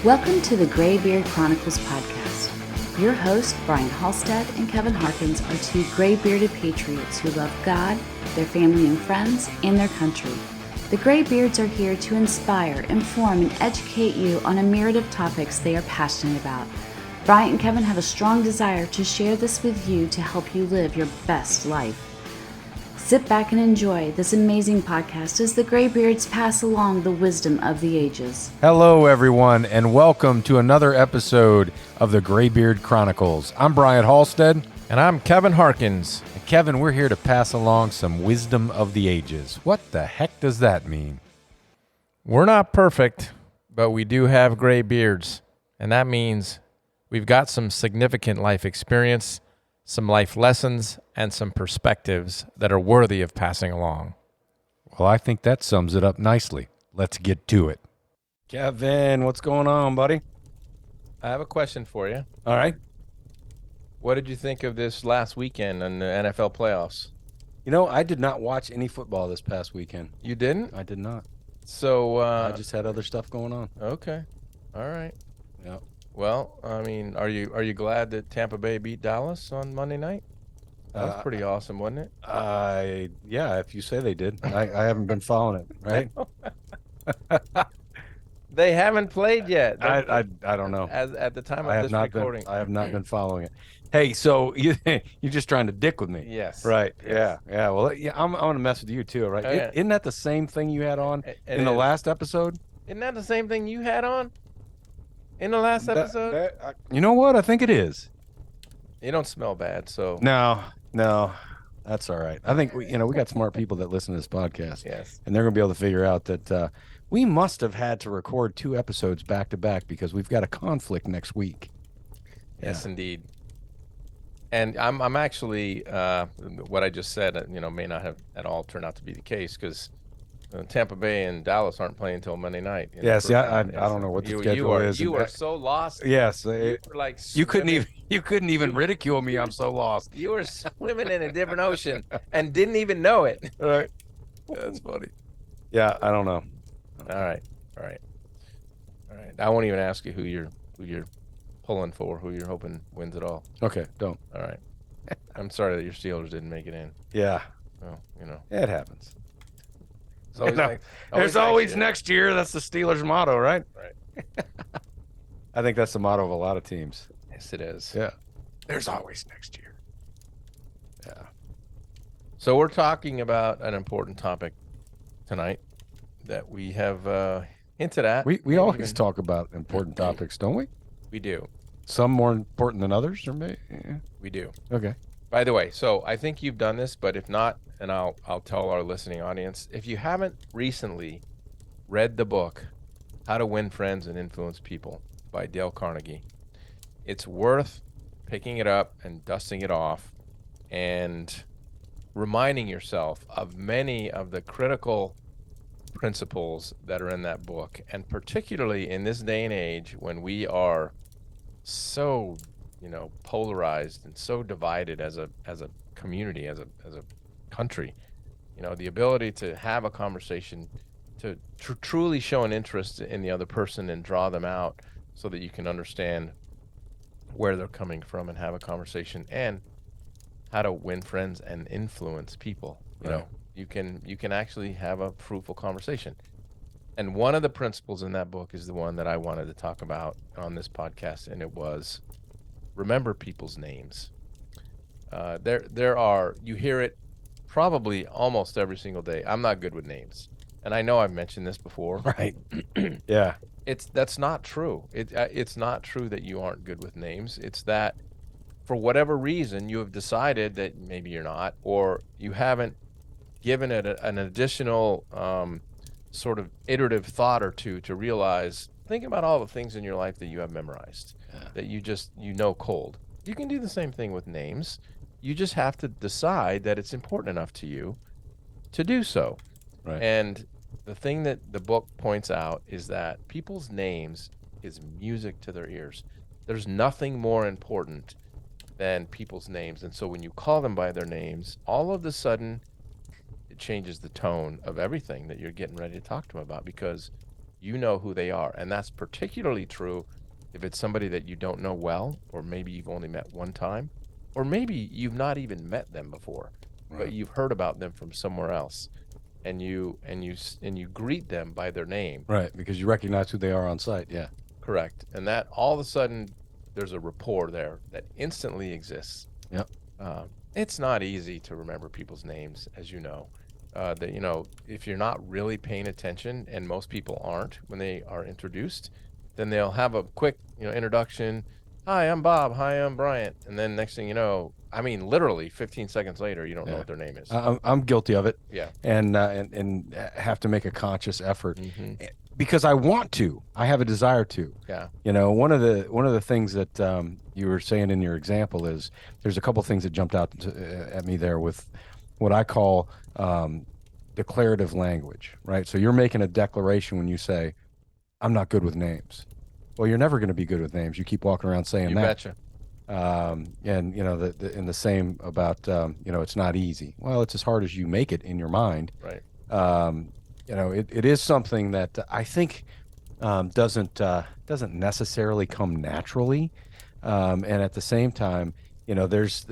Welcome to the Graybeard Chronicles podcast. Your hosts, Brian Halstead and Kevin Harkins, are two gray-bearded patriots who love God, their family and friends, and their country. The Graybeards are here to inspire, inform, and educate you on a myriad of topics they are passionate about. Brian and Kevin have a strong desire to share this with you to help you live your best life. Sit back and enjoy this amazing podcast as the Graybeards pass along the wisdom of the ages. Hello, everyone, and welcome to another episode of the Graybeard Chronicles. I'm Brian Halstead. And I'm Kevin Harkins. And Kevin, we're here to pass along some wisdom of the ages. What the heck does that mean? We're not perfect, but we do have gray beards. And that means we've got some significant life experience, some life lessons, and some perspectives that are worthy of passing along. Well, I think that sums it up nicely. Let's get to it. Kevin, what's going on, buddy? I have a question for you. All right. What did you think of this last weekend in the NFL playoffs? You know, I did not watch any football this past weekend. You didn't? I did not. So I just had other stuff going on. Okay. All right. Yeah. Well, I mean, are you glad that Tampa Bay beat Dallas on Monday night? That was pretty awesome, wasn't it? Yeah, if you say they did. I haven't been following it, right? They haven't played yet. I don't know. At the time of this recording. I have not been following it. Hey, so you're just trying to dick with me. Yes. Right. Yes. Yeah. Well, yeah, I'm gonna mess with you too, right? Oh, yeah. Isn't that the same thing you had on in the last episode? Isn't that the same thing you had on in the last episode? You know what? I think it is. You don't smell bad, so. No, that's all right. I think we got smart people that listen to this podcast. Yes. And they're going to be able to figure out that we must have had to record 2 episodes back to back because we've got a conflict next week. Yes, indeed. And I'm actually what I just said, may not have at all turned out to be the case because Tampa Bay and Dallas aren't playing until Monday night. Yeah, see, I don't know what the schedule is. You are so lost. Yes, you couldn't even ridicule me. I'm so lost. You were swimming in a different ocean and didn't even know it. All right. That's funny. Yeah, I don't know. All right. I won't even ask you who you're pulling for, who you're hoping wins it all. Okay, don't. All right. I'm sorry that your Steelers didn't make it in. Yeah. Well, It happens. There's always next year. That's the Steelers' motto, right? Right. I think that's the motto of a lot of teams. Yes, it is. Yeah. There's always next year. Yeah. So we're talking about an important topic tonight that we have hinted at. We always talk about important topics, don't we? We do. Some more important than others, or maybe? Yeah. We do. Okay. By the way, so I think you've done this, but if not, and I'll tell our listening audience, if you haven't recently read the book, How to Win Friends and Influence People by Dale Carnegie, it's worth picking it up and dusting it off and reminding yourself of many of the critical principles that are in that book. And particularly in this day and age when we are so polarized and so divided as a community, as a country, the ability to have a conversation, to truly show an interest in the other person and draw them out so that you can understand where they're coming from and have a conversation, and how to win friends and influence people. You can actually have a fruitful conversation. And one of the principles in that book is the one that I wanted to talk about on this podcast, and it was remember people's names. You hear it probably almost every single day. I'm not good with names, and I know I've mentioned this before. Right. Yeah. That's not true. It's not true that you aren't good with names. It's that for whatever reason you have decided that maybe you're not, or you haven't given it an additional sort of iterative thought or two to realize. Think about all the things in your life that you have memorized, that you just cold. You can do the same thing with names. You just have to decide that it's important enough to you to do so. Right. And the thing that the book points out is that people's names is music to their ears. There's nothing more important than people's names. And so when you call them by their names, all of a sudden it changes the tone of everything that you're getting ready to talk to them about, because you know who they are. And that's particularly true if it's somebody that you don't know well, or maybe you've only met one time, or maybe you've not even met them before, but you've heard about them from somewhere else, and you greet them by their name. Right, because you recognize who they are on site. Yeah. Correct. And that all of a sudden there's a rapport there that instantly exists. Yep. It's not easy to remember people's names, as you know. That, you know, if you're not really paying attention, and most people aren't when they are introduced, then they'll have a quick, you know, introduction. Hi, I'm Bob. Hi, I'm Bryant. And then next thing you know, I mean, literally 15 seconds later, you don't know what their name is. I'm guilty of it. Yeah. And have to make a conscious effort because I want to. I have a desire to. Yeah. You know, one of the things that you were saying in your example is there's a couple things that jumped out at me there with what I call declarative language, right? So you're making a declaration when you say, I'm not good with names. Well, you're never going to be good with names. You keep walking around saying You that. betcha. And you know, and the same about you know, it's not easy. Well, it's as hard as you make it in your mind. Right. You know, it is something that I think doesn't necessarily come naturally. And at the same time, you know, there's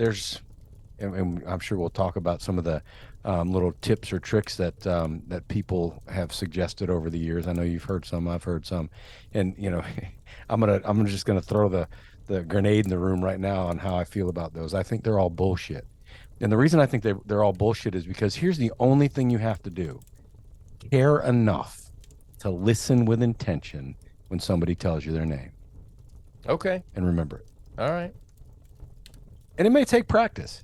and I'm sure we'll talk about some of the little tips or tricks that that people have suggested over the years. I know you've heard some, I've heard some, and you know, I'm just gonna throw the grenade in the room right now on how I feel about those. I think they're all bullshit, and the reason I think they're all bullshit is because here's the only thing you have to do: care enough to listen with intention when somebody tells you their name. Okay. And remember it. All right. And it may take practice.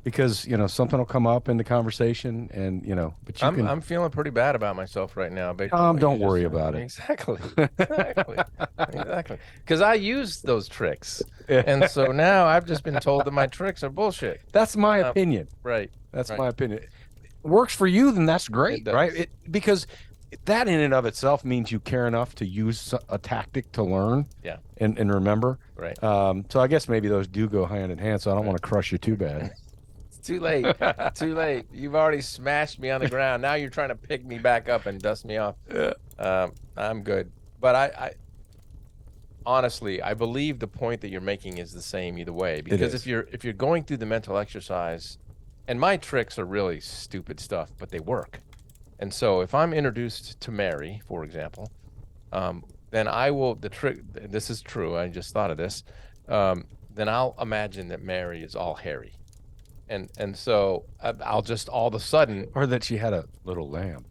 Because, you know, something will come up in the conversation and, you know, but I'm feeling pretty bad about myself right now. Don't worry about it. Exactly. Exactly. Because I use those tricks. And so now I've just been told that my tricks are bullshit. That's my opinion. Right. That's my opinion. Works for you, then that's great, right? Because that in and of itself means you care enough to use a tactic to learn and remember. Right. So I guess maybe those do go hand in hand, so I don't want to crush you too bad. Too late. Too late. You've already smashed me on the ground. Now you're trying to pick me back up and dust me off. I'm good. But I honestly, I believe the point that you're making is the same either way. Because if you're going through the mental exercise, and my tricks are really stupid stuff, but they work. And so if I'm introduced to Mary, for example, then I will, this is true, I just thought of this, then I'll imagine that Mary is all hairy. And so I'll just all of a sudden, or that she had a little lamb,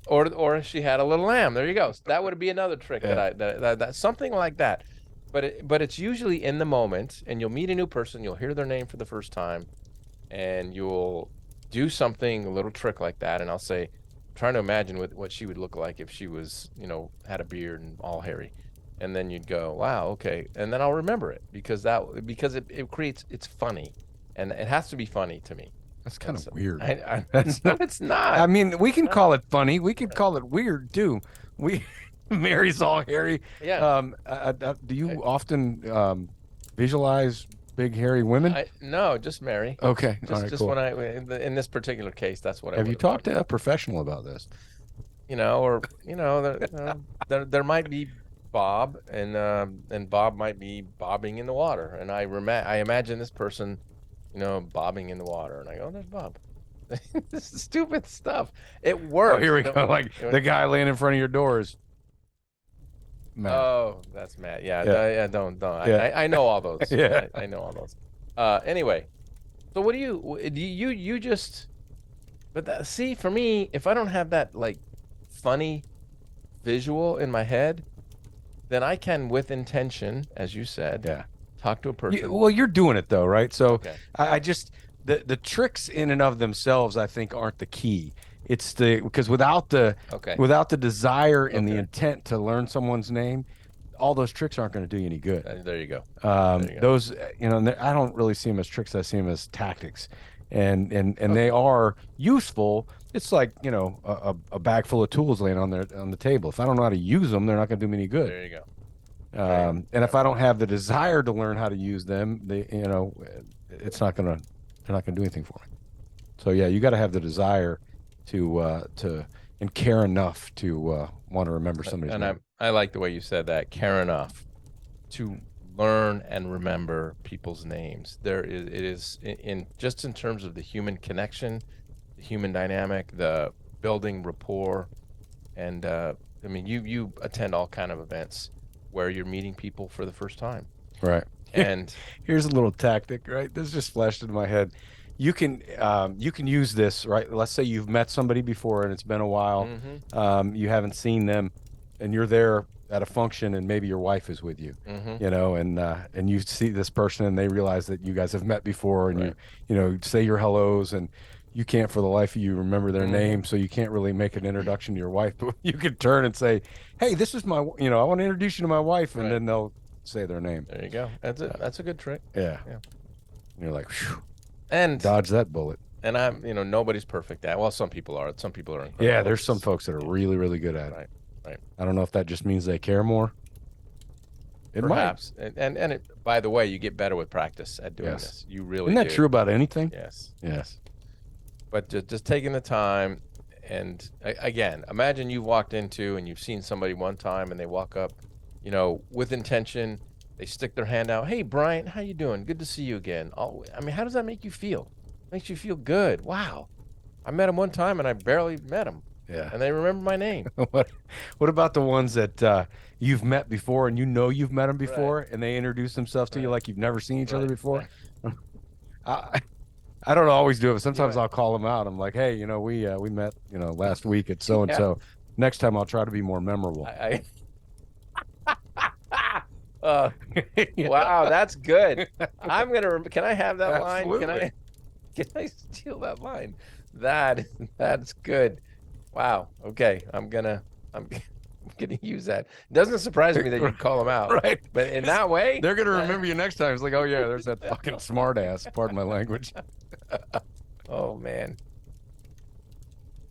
or she had a little lamb. There you go. That would be another trick that something like that. But it's usually in the moment, and you'll meet a new person, you'll hear their name for the first time, and you'll do something, a little trick like that, and I'll say, trying to imagine what she would look like if she was, you know, had a beard and all hairy. And then you'd go, wow, okay, and then I'll remember it because it creates, it's funny. And it has to be funny to me. That's kind of weird. No, it's not. I mean, we can call it funny. We could call it weird too. Mary's all hairy. Yeah. Do you often visualize big hairy women? No, just Mary. Okay. Just cool. when in this particular case, that's what I have you talked to a professional about this? You know, or you know, there might be Bob, and Bob might be bobbing in the water, and I imagine this person, you know, bobbing in the water, and I go, there's Bob. This is stupid stuff. It works. Oh, here we go. Like the guy laying in front of your door is Matt. Oh, that's Matt. Yeah. Don't. Yeah. I know all those. Yeah. I know all those. Anyway, so what do you just? But see, for me, if I don't have that like funny visual in my head, then I can, with intention, as you said, talk to a person. Well, you're doing it though, right? So I just the tricks in and of themselves, I think, aren't the key. It's because without the desire and the intent to learn someone's name, all those tricks aren't going to do you any good. There you go. Those, you know, I don't really see them as tricks. I see them as tactics, and they are useful. It's like, you know, a bag full of tools laying on the table. If I don't know how to use them, they're not going to do me any good. There you go. And if I don't have the desire to learn how to use them, they're not going to do anything for me. So yeah, you got to have the desire to and care enough to want to remember somebody's name. I like the way you said that, care enough to learn and remember people's names. It is in just in terms of the human connection, the human dynamic, the building rapport, and I mean, you attend all kind of events where you're meeting people for the first time, Right. and here's a little tactic, right? This just flashed into my head. You can use this, right? Let's say you've met somebody before and it's been a while. You haven't seen them, and you're there at a function, and maybe your wife is with you, you know, and you see this person, and they realize that you guys have met before, and you say your hellos, and you can't for the life of you remember their name, so you can't really make an introduction to your wife, but you could turn and say, hey, this is my, I want to introduce you to my wife, and then they'll say their name. There you go. That's it. That's a good trick. Yeah. And you're like, whew, and dodge that bullet. And I'm, nobody's perfect at. Well, some people are. Some people are incredible. Yeah, there's some folks that are really, really good at it. Right. I don't know if that just means they care more. It Perhaps. And it, by the way, you get better with practice at doing this. You really Isn't that true about anything? Yes. But just taking the time, and again, imagine you walked into and you've seen somebody one time, and they walk up, with intention. They stick their hand out. Hey, Brian, how you doing? Good to see you again. I mean, how does that make you feel? Makes you feel good. Wow. I met him one time and I barely met him. Yeah. And they remember my name. What about the ones that you've met before, and you've met them before, and they introduce themselves to you like you've never seen each other before? I don't always do it, but sometimes I'll call them out. I'm like, hey, we met, last week at so and so. Next time I'll try to be more memorable. Wow, that's good. Can I have that Absolutely. line? Can I steal that line? That's good. Wow. Okay. I'm gonna use that. It doesn't surprise me that you call them out. Right. But in that way, They're gonna remember you next time. It's like, oh yeah, there's that fucking smart ass. Pardon my language. Oh man.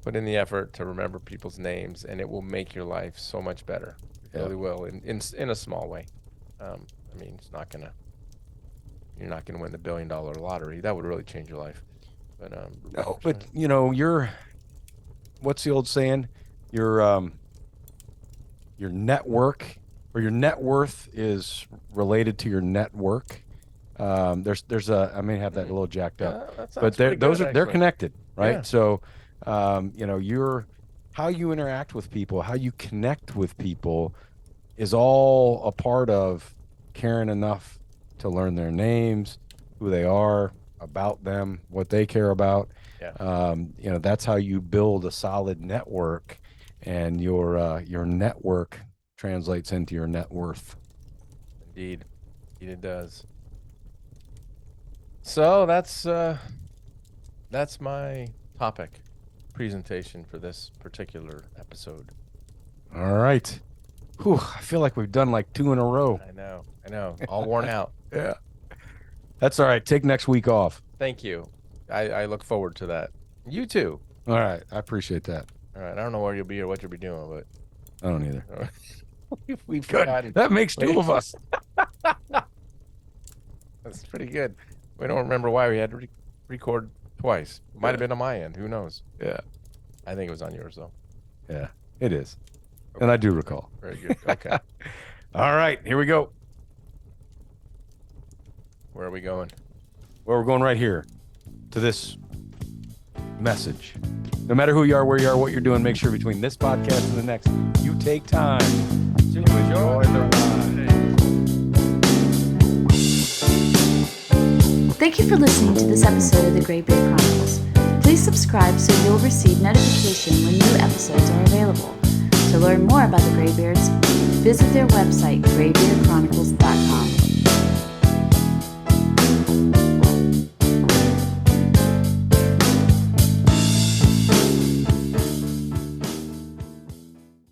Put in the effort to remember people's names, and it will make your life so much better. It really will, in a small way. I mean, you're not gonna win the $1 billion lottery. That would really change your life. But no, but what's the old saying? Your network or your net worth is related to your network. I may have that a little jacked up, but they're connected, right? Yeah. So, how you interact with people, how you connect with people, is all a part of caring enough to learn their names, who they are, about them, what they care about. That's how you build a solid network, and your network translates into your net worth. Indeed it does. So that's my topic presentation for this particular episode. All right. Whew, I feel like we've done like 2 in a row. I know. All worn out. Yeah. That's all right. Take next week off. Thank you. I look forward to that. You too. All right. I appreciate that. All right. I don't know where you'll be or what you'll be doing, but I don't either. We've forgotten. That makes 2 of us. That's pretty good. We don't remember why we had to record twice. Might have been on my end. Who knows? Yeah. I think it was on yours, though. Yeah, it is. Okay. And I do recall. Very good. Okay. All right. Here we go. Where are we going? Well, we're going right here to this message. No matter who you are, where you are, what you're doing, make sure between this podcast and the next, you take time to enjoy the ride. Thank you for listening to this episode of the Graybeard Chronicles. Please subscribe so you'll receive notification when new episodes are available. To learn more about the Graybeards, visit their website, graybeardchronicles.com.